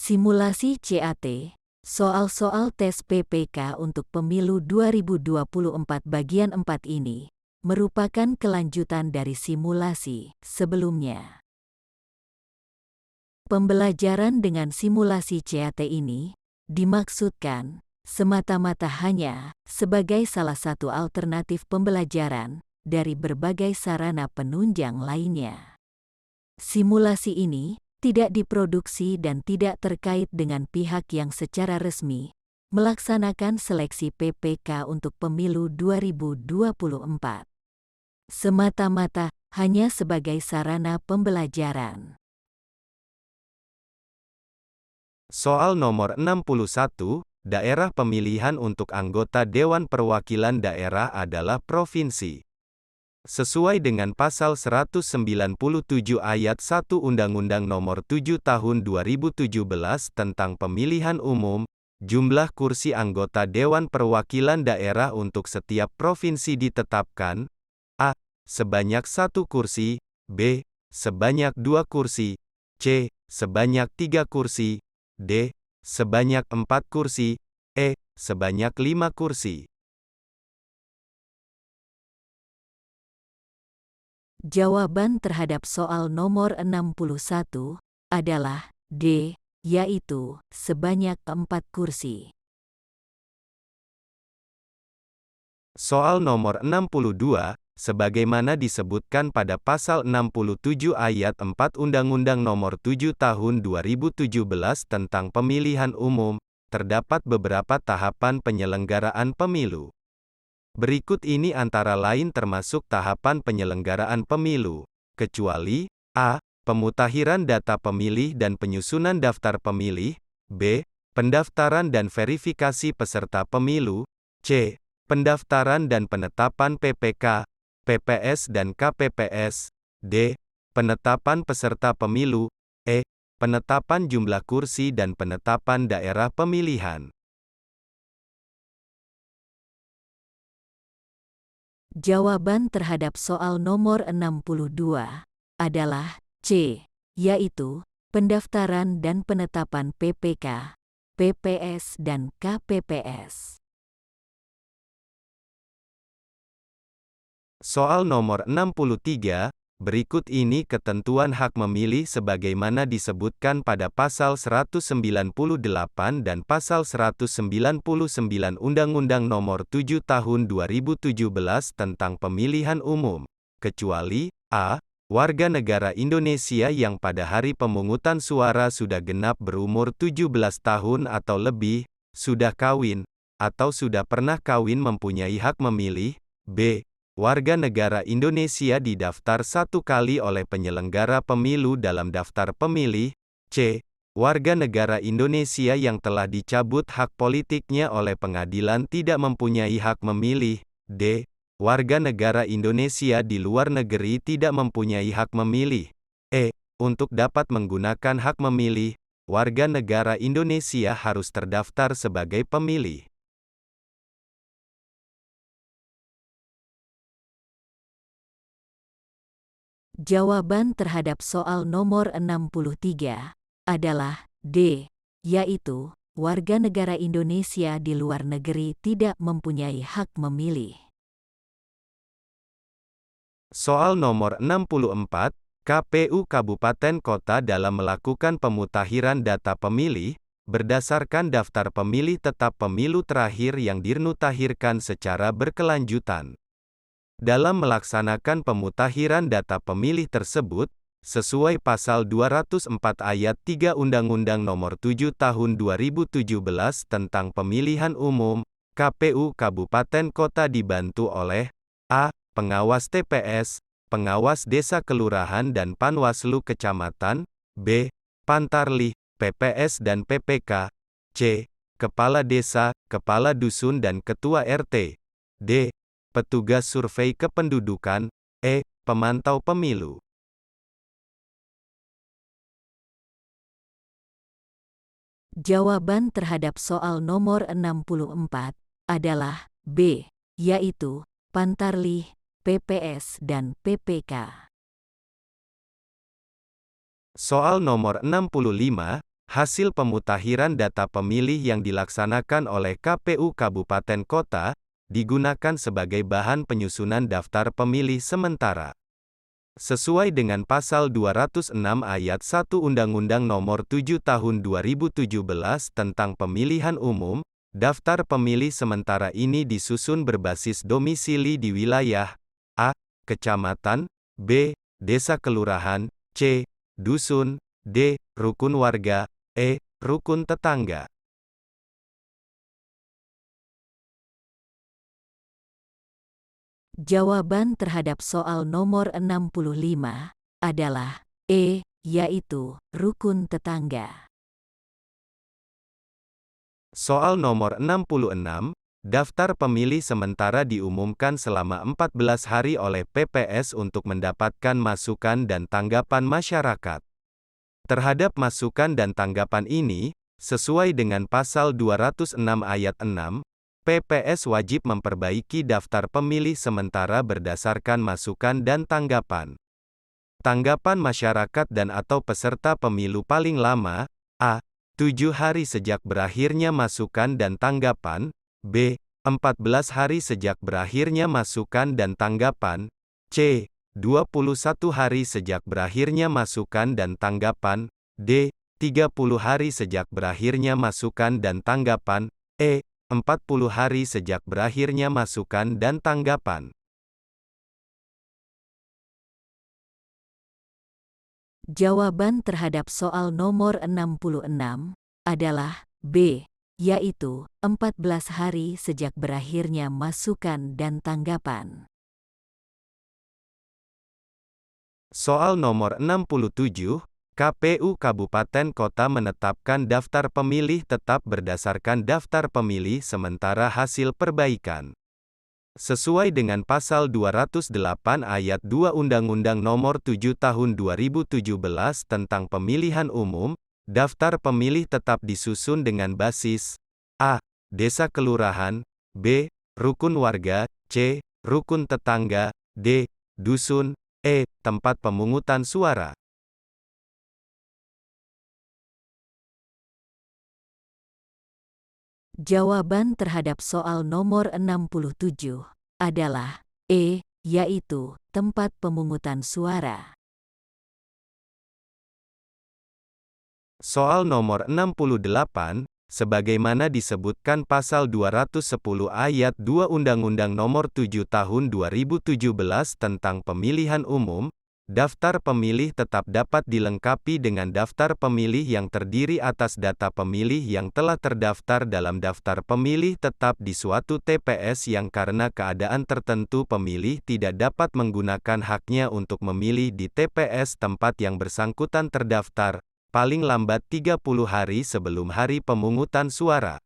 Simulasi CAT, soal-soal tes PPK untuk pemilu 2024 bagian 4 ini merupakan kelanjutan dari simulasi sebelumnya. Pembelajaran dengan simulasi CAT ini dimaksudkan semata-mata hanya sebagai salah satu alternatif pembelajaran dari berbagai sarana penunjang lainnya. Simulasi ini tidak diproduksi dan tidak terkait dengan pihak yang secara resmi melaksanakan seleksi PPK untuk pemilu 2024. Semata-mata hanya sebagai sarana pembelajaran. Soal nomor 61, daerah pemilihan untuk anggota Dewan Perwakilan Daerah adalah provinsi. Sesuai dengan pasal 197 ayat 1 Undang-Undang Nomor 7 Tahun 2017 tentang Pemilihan Umum, jumlah kursi anggota Dewan Perwakilan Daerah untuk setiap provinsi ditetapkan: A. Sebanyak 1 kursi, B. Sebanyak 2 kursi, C. Sebanyak 3 kursi, D. Sebanyak 4 kursi, E. Sebanyak 5 kursi. Jawaban terhadap soal nomor 61 adalah D, yaitu sebanyak 4 kursi. Soal nomor 62, sebagaimana disebutkan pada pasal 67 ayat 4 Undang-Undang Nomor 7 Tahun 2017 tentang Pemilihan Umum, terdapat beberapa tahapan penyelenggaraan pemilu. Berikut ini antara lain termasuk tahapan penyelenggaraan pemilu, kecuali A. Pemutakhiran data pemilih dan penyusunan daftar pemilih, B. Pendaftaran dan verifikasi peserta pemilu, C. Pendaftaran dan penetapan PPK, PPS dan KPPS, D. Penetapan peserta pemilu, E. Penetapan jumlah kursi dan penetapan daerah pemilihan. Jawaban terhadap soal nomor 62 adalah C, yaitu pendaftaran dan penetapan PPK, PPS dan KPPS. Soal nomor 63, berikut ini ketentuan hak memilih sebagaimana disebutkan pada pasal 198 dan pasal 199 Undang-Undang Nomor 7 Tahun 2017 tentang Pemilihan Umum, kecuali A. Warga negara Indonesia yang pada hari pemungutan suara sudah genap berumur 17 tahun atau lebih, sudah kawin, atau sudah pernah kawin mempunyai hak memilih. B. Warga negara Indonesia didaftar 1 kali oleh penyelenggara pemilu dalam daftar pemilih. C. Warga negara Indonesia yang telah dicabut hak politiknya oleh pengadilan tidak mempunyai hak memilih. D. Warga negara Indonesia di luar negeri tidak mempunyai hak memilih. E. Untuk dapat menggunakan hak memilih, warga negara Indonesia harus terdaftar sebagai pemilih. Jawaban terhadap soal nomor 63 adalah D, yaitu warga negara Indonesia di luar negeri tidak mempunyai hak memilih. Soal nomor 64, KPU Kabupaten Kota dalam melakukan pemutakhiran data pemilih, berdasarkan daftar pemilih tetap pemilu terakhir yang dimutakhirkan secara berkelanjutan. Dalam melaksanakan pemutakhiran data pemilih tersebut, sesuai pasal 204 ayat 3 Undang-Undang Nomor 7 Tahun 2017 tentang Pemilihan Umum, KPU Kabupaten Kota dibantu oleh A. Pengawas TPS, pengawas desa kelurahan dan Panwaslu kecamatan, B. Pantarlih, PPS dan PPK, C. Kepala desa, kepala dusun dan ketua RT, D. Petugas survei kependudukan, E. Pemantau pemilu. Jawaban terhadap soal nomor 64 adalah B, yaitu Pantarlih, PPS dan PPK. Soal nomor 65, Hasil pemutakhiran data pemilih yang dilaksanakan oleh KPU Kabupaten Kota, digunakan sebagai bahan penyusunan daftar pemilih sementara. Sesuai dengan Pasal 206 Ayat 1 Undang-Undang Nomor 7 Tahun 2017 tentang Pemilihan Umum, daftar pemilih sementara ini disusun berbasis domisili di wilayah A. Kecamatan, B. Desa kelurahan, C. Dusun, D. Rukun warga, E. Rukun tetangga. Jawaban terhadap soal nomor 65 adalah E, yaitu rukun tetangga. Soal nomor 66, daftar pemilih sementara diumumkan selama 14 hari oleh PPS untuk mendapatkan masukan dan tanggapan masyarakat. Terhadap masukan dan tanggapan ini, sesuai dengan Pasal 206 Ayat 6, PPS wajib memperbaiki daftar pemilih sementara berdasarkan masukan dan tanggapan. Tanggapan masyarakat dan atau peserta pemilu paling lama, A. 7 hari sejak berakhirnya masukan dan tanggapan, B. 14 hari sejak berakhirnya masukan dan tanggapan, C. 21 hari sejak berakhirnya masukan dan tanggapan, D. 30 hari sejak berakhirnya masukan dan tanggapan, E. 40 hari sejak berakhirnya masukan dan tanggapan. Jawaban terhadap soal nomor 66 adalah B, yaitu 14 hari sejak berakhirnya masukan dan tanggapan. Soal nomor 67, KPU Kabupaten Kota menetapkan daftar pemilih tetap berdasarkan daftar pemilih sementara hasil perbaikan. Sesuai dengan Pasal 208 Ayat 2 Undang-Undang Nomor 7 Tahun 2017 tentang Pemilihan Umum, daftar pemilih tetap disusun dengan basis A. Desa kelurahan, B. Rukun warga, C. Rukun tetangga, D. Dusun, E. Tempat pemungutan suara. Jawaban terhadap soal nomor 67 adalah E, yaitu tempat pemungutan suara. Soal nomor 68, sebagaimana disebutkan Pasal 210 Ayat 2 Undang-Undang Nomor 7 Tahun 2017 tentang Pemilihan Umum, daftar pemilih tetap dapat dilengkapi dengan daftar pemilih yang terdiri atas data pemilih yang telah terdaftar dalam daftar pemilih tetap di suatu TPS yang karena keadaan tertentu pemilih tidak dapat menggunakan haknya untuk memilih di TPS tempat yang bersangkutan terdaftar, paling lambat 30 hari sebelum hari pemungutan suara.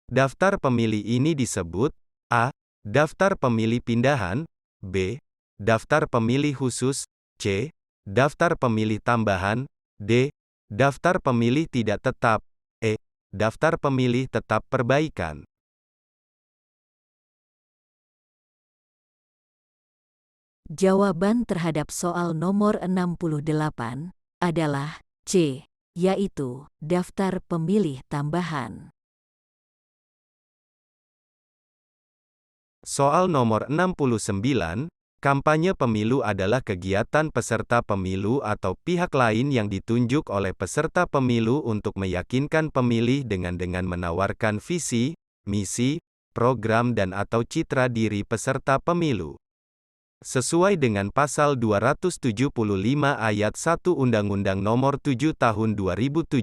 Daftar pemilih ini disebut A. Daftar pemilih pindahan, B. Daftar pemilih khusus, C. Daftar pemilih tambahan, D. Daftar pemilih tidak tetap, E. Daftar pemilih tetap perbaikan. Jawaban terhadap soal nomor 68 adalah C, yaitu daftar pemilih tambahan. Soal nomor 69, kampanye pemilu adalah kegiatan peserta pemilu atau pihak lain yang ditunjuk oleh peserta pemilu untuk meyakinkan pemilih dengan menawarkan visi, misi, program dan atau citra diri peserta pemilu. Sesuai dengan Pasal 275 Ayat 1 Undang-Undang Nomor 7 Tahun 2017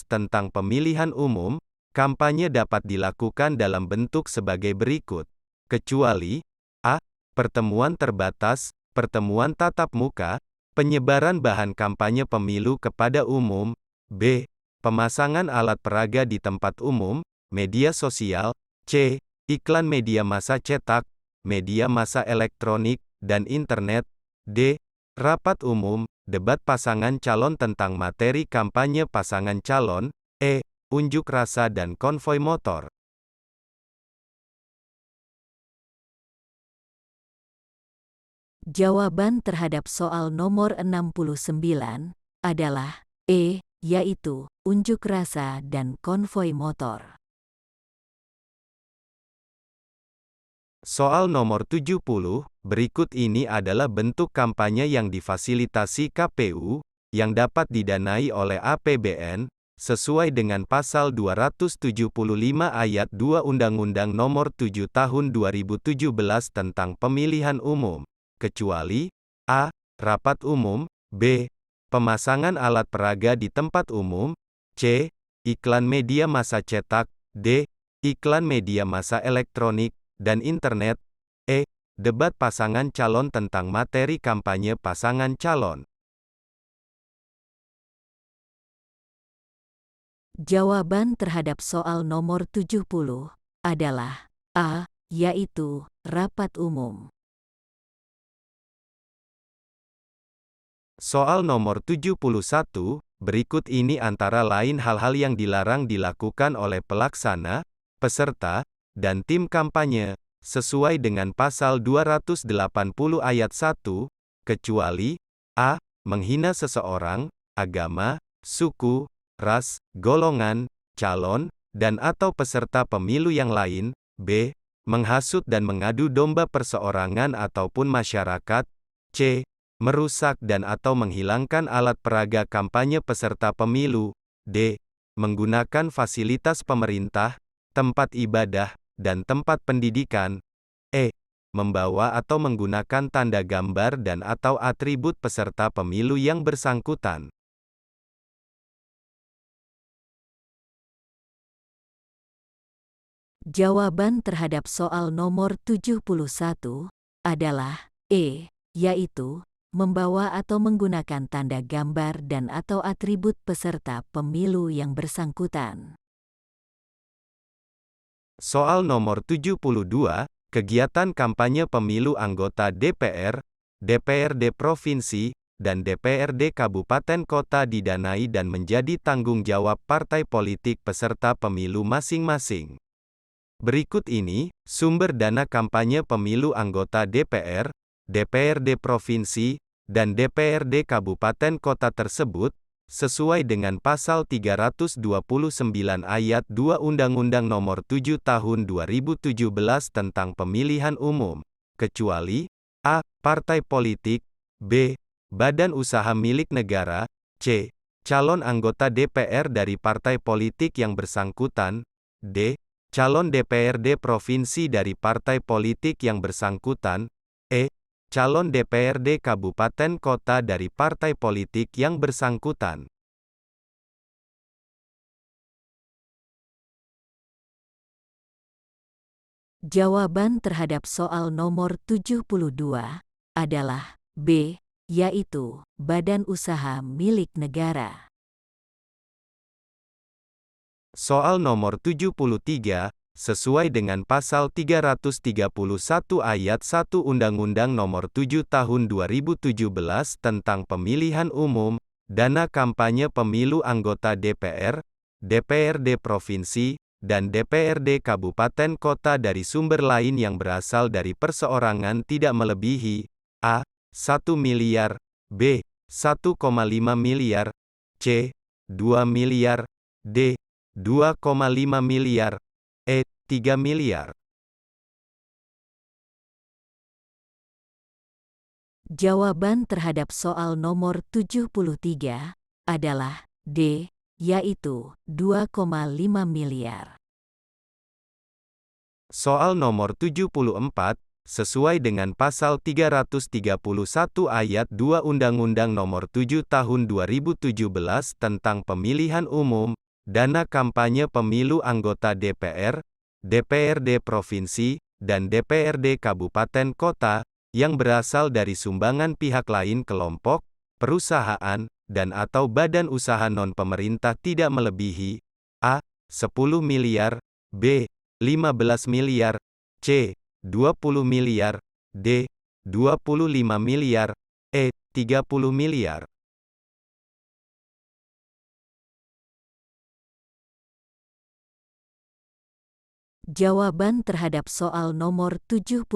tentang Pemilihan Umum, kampanye dapat dilakukan dalam bentuk sebagai berikut. Kecuali A. Pertemuan terbatas, pertemuan tatap muka, penyebaran bahan kampanye pemilu kepada umum, B. Pemasangan alat peraga di tempat umum, media sosial, C. Iklan media massa cetak, media massa elektronik, dan internet, D. Rapat umum, debat pasangan calon tentang materi kampanye pasangan calon, E. Unjuk rasa dan konvoi motor. Jawaban terhadap soal nomor 69 adalah E, yaitu unjuk rasa dan konvoi motor. Soal nomor 70, berikut ini adalah bentuk kampanye yang difasilitasi KPU, yang dapat didanai oleh APBN, sesuai dengan Pasal 275 Ayat 2 Undang-Undang Nomor 7 Tahun 2017 tentang Pemilihan Umum, kecuali A. Rapat umum, B. Pemasangan alat peraga di tempat umum, C. Iklan media massa cetak, D. Iklan media massa elektronik, dan internet, E. Debat pasangan calon tentang materi kampanye pasangan calon. Jawaban terhadap soal nomor 70 adalah A, yaitu rapat umum. Soal nomor 71, berikut ini antara lain hal-hal yang dilarang dilakukan oleh pelaksana, peserta, dan tim kampanye, sesuai dengan Pasal 280 Ayat 1, kecuali A. Menghina seseorang, agama, suku, ras, golongan, calon, dan atau peserta pemilu yang lain, B. Menghasut dan mengadu domba perseorangan ataupun masyarakat, C. Merusak dan atau menghilangkan alat peraga kampanye peserta pemilu, D. Menggunakan fasilitas pemerintah, tempat ibadah, dan tempat pendidikan, E. Membawa atau menggunakan tanda gambar dan atau atribut peserta pemilu yang bersangkutan. Jawaban terhadap soal nomor 71 adalah E, yaitu membawa atau menggunakan tanda gambar dan atau atribut peserta pemilu yang bersangkutan. Soal nomor 72, kegiatan kampanye pemilu anggota DPR, DPRD Provinsi, dan DPRD Kabupaten Kota didanai dan menjadi tanggung jawab partai politik peserta pemilu masing-masing. Berikut ini, sumber dana kampanye pemilu anggota DPR, DPRD Provinsi, dan DPRD Kabupaten Kota tersebut, sesuai dengan Pasal 329 Ayat 2 Undang-Undang Nomor 7 Tahun 2017 tentang Pemilihan Umum, kecuali A. Partai politik, B. Badan usaha milik negara, C. Calon anggota DPR dari partai politik yang bersangkutan, D. Calon DPRD Provinsi dari partai politik yang bersangkutan, E. Calon DPRD Kabupaten Kota dari partai politik yang bersangkutan. Jawaban terhadap soal nomor 72 adalah B, yaitu badan usaha milik negara. Soal nomor 73, sesuai dengan Pasal 331 Ayat 1 Undang-Undang Nomor 7 Tahun 2017 tentang Pemilihan Umum, dana kampanye pemilu anggota DPR, DPRD Provinsi, dan DPRD Kabupaten Kota dari sumber lain yang berasal dari perseorangan tidak melebihi A. 1 miliar, B. 1,5 miliar, C. 2 miliar, D. 2,5 miliar, E. 3 miliar. Jawaban terhadap soal nomor 73 adalah D, yaitu 2,5 miliar. Soal nomor 74, sesuai dengan Pasal 331 Ayat 2 Undang-Undang Nomor 7 Tahun 2017 tentang Pemilihan Umum, dana kampanye pemilu anggota DPR, DPRD Provinsi, dan DPRD Kabupaten Kota, yang berasal dari sumbangan pihak lain kelompok, perusahaan, dan atau badan usaha non-pemerintah tidak melebihi A. 10 miliar, B. 15 miliar, C. 20 miliar, D. 25 miliar, E. 30 miliar. Jawaban terhadap soal nomor 74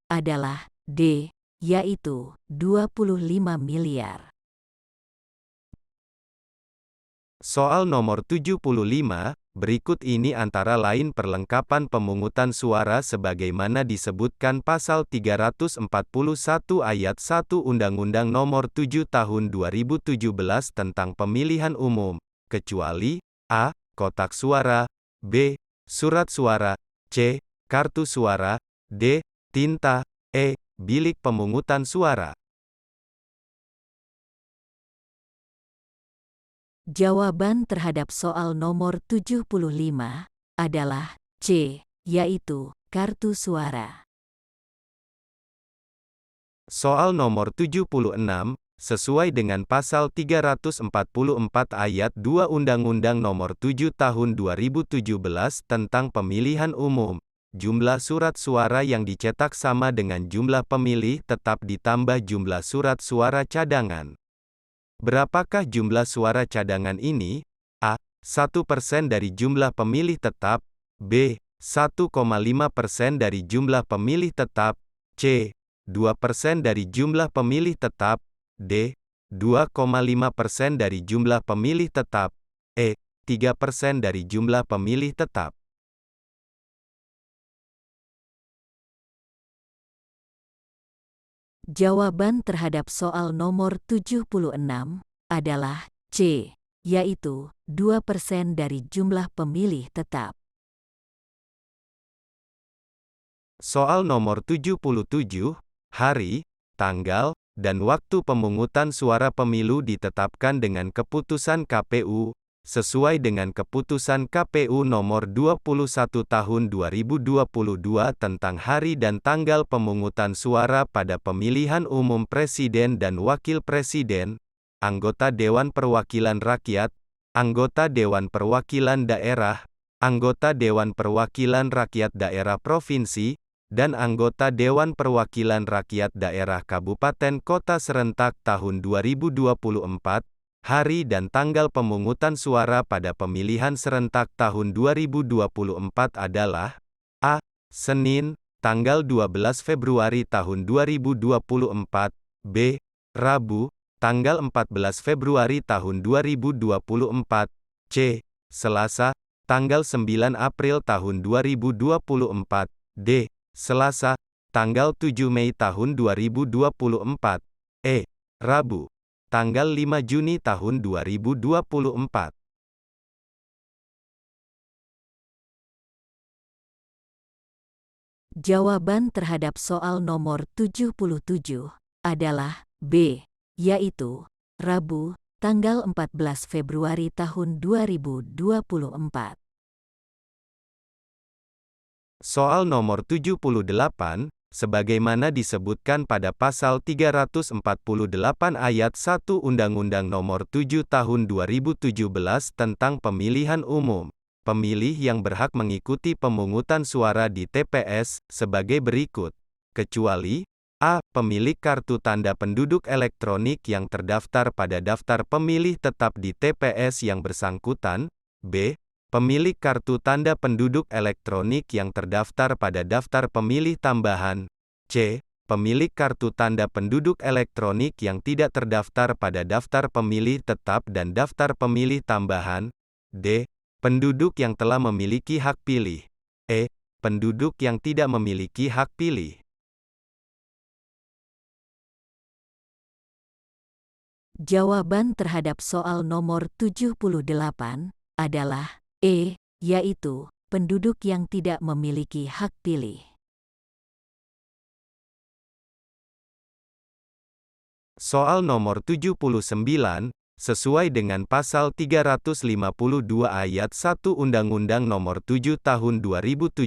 adalah D, yaitu 25 miliar. Soal nomor 75, berikut ini antara lain perlengkapan pemungutan suara sebagaimana disebutkan pasal 341 ayat 1 Undang-Undang Nomor 7 Tahun 2017 tentang Pemilihan Umum, kecuali A. Kotak suara, B. Surat suara, C. Kartu suara, D. Tinta, E. Bilik pemungutan suara. Jawaban terhadap soal nomor 75 adalah C, yaitu kartu suara. Soal nomor 76, sesuai dengan pasal 344 ayat 2 Undang-Undang Nomor 7 Tahun 2017 tentang Pemilihan Umum, jumlah surat suara yang dicetak sama dengan jumlah pemilih tetap ditambah jumlah surat suara cadangan. Berapakah jumlah suara cadangan ini? A. 1% dari jumlah pemilih tetap, B. 1,5% dari jumlah pemilih tetap, C. 2% dari jumlah pemilih tetap, D. 2,5% dari jumlah pemilih tetap, E. 3% dari jumlah pemilih tetap. Jawaban terhadap soal nomor 76 adalah C, yaitu 2% dari jumlah pemilih tetap. Soal nomor 77, hari, tanggal, dan waktu pemungutan suara pemilu ditetapkan dengan keputusan KPU, sesuai dengan keputusan KPU nomor 21 tahun 2022 tentang hari dan tanggal pemungutan suara pada pemilihan umum presiden dan wakil presiden, anggota Dewan Perwakilan Rakyat, anggota Dewan Perwakilan Daerah, anggota Dewan Perwakilan Rakyat Daerah Provinsi, dan anggota Dewan Perwakilan Rakyat Daerah Kabupaten Kota serentak tahun 2024, hari dan tanggal pemungutan suara pada pemilihan serentak tahun 2024 adalah A. Senin, tanggal 12 Februari tahun 2024, B. Rabu, tanggal 14 Februari tahun 2024, C. Selasa, tanggal 9 April tahun 2024, D. Selasa, tanggal 7 Mei tahun 2024, E. Rabu, tanggal 5 Juni tahun 2024. Jawaban terhadap soal nomor 77 adalah B, yaitu Rabu, tanggal 14 Februari tahun 2024. Soal nomor 78, sebagaimana disebutkan pada pasal 348 ayat 1 Undang-Undang Nomor 7 Tahun 2017 tentang Pemilihan Umum, pemilih yang berhak mengikuti pemungutan suara di TPS sebagai berikut, kecuali A. Pemilik kartu tanda penduduk elektronik yang terdaftar pada daftar pemilih tetap di TPS yang bersangkutan, B. Pemilik kartu tanda penduduk elektronik yang terdaftar pada daftar pemilih tambahan, C. Pemilik kartu tanda penduduk elektronik yang tidak terdaftar pada daftar pemilih tetap dan daftar pemilih tambahan, D. Penduduk yang telah memiliki hak pilih, E. Penduduk yang tidak memiliki hak pilih. Jawaban terhadap soal nomor 78 adalah E, yaitu penduduk yang tidak memiliki hak pilih. Soal nomor 79, sesuai dengan pasal 352 ayat 1 Undang-Undang Nomor 7 Tahun 2017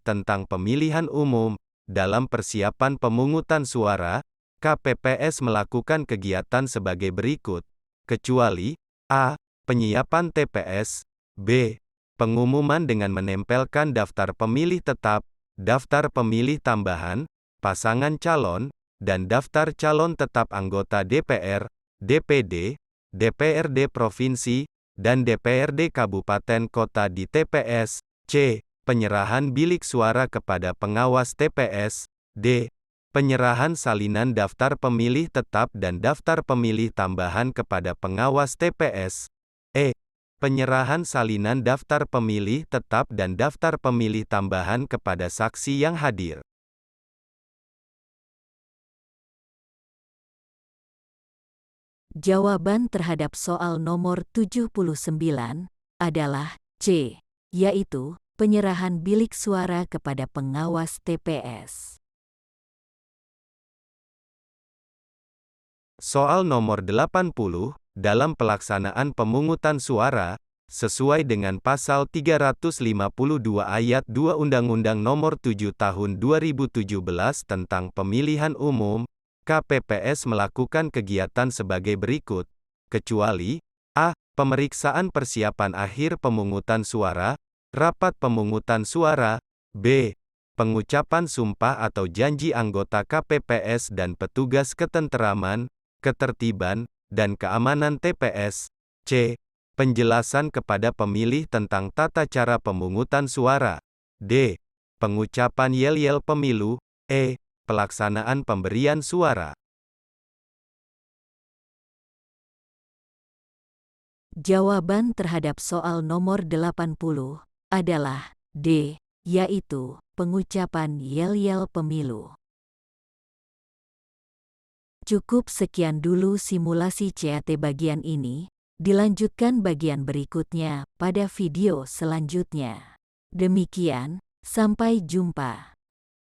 tentang Pemilihan Umum, dalam persiapan pemungutan suara, KPPS melakukan kegiatan sebagai berikut, kecuali A. Penyiapan TPS, B. Pengumuman dengan menempelkan daftar pemilih tetap, daftar pemilih tambahan, pasangan calon, dan daftar calon tetap anggota DPR, DPD, DPRD Provinsi, dan DPRD Kabupaten Kota di TPS, C. Penyerahan bilik suara kepada pengawas TPS, D. Penyerahan salinan daftar pemilih tetap dan daftar pemilih tambahan kepada pengawas TPS, E. Penyerahan salinan daftar pemilih tetap dan daftar pemilih tambahan kepada saksi yang hadir. Jawaban terhadap soal nomor 79 adalah C, yaitu penyerahan bilik suara kepada pengawas TPS. Soal nomor 80, dalam pelaksanaan pemungutan suara, sesuai dengan pasal 352 ayat 2 Undang-Undang Nomor 7 Tahun 2017 tentang Pemilihan Umum, KPPS melakukan kegiatan sebagai berikut, kecuali A. Pemeriksaan persiapan akhir pemungutan suara, rapat pemungutan suara, B. Pengucapan sumpah atau janji anggota KPPS dan petugas ketenteraman, ketertiban, dan keamanan TPS, C. Penjelasan kepada pemilih tentang tata cara pemungutan suara, D. Pengucapan yel-yel pemilu, E. Pelaksanaan pemberian suara. Jawaban terhadap soal nomor 80 adalah D, yaitu pengucapan yel-yel pemilu. Cukup sekian dulu simulasi CAT bagian ini, dilanjutkan bagian berikutnya pada video selanjutnya. Demikian, sampai jumpa.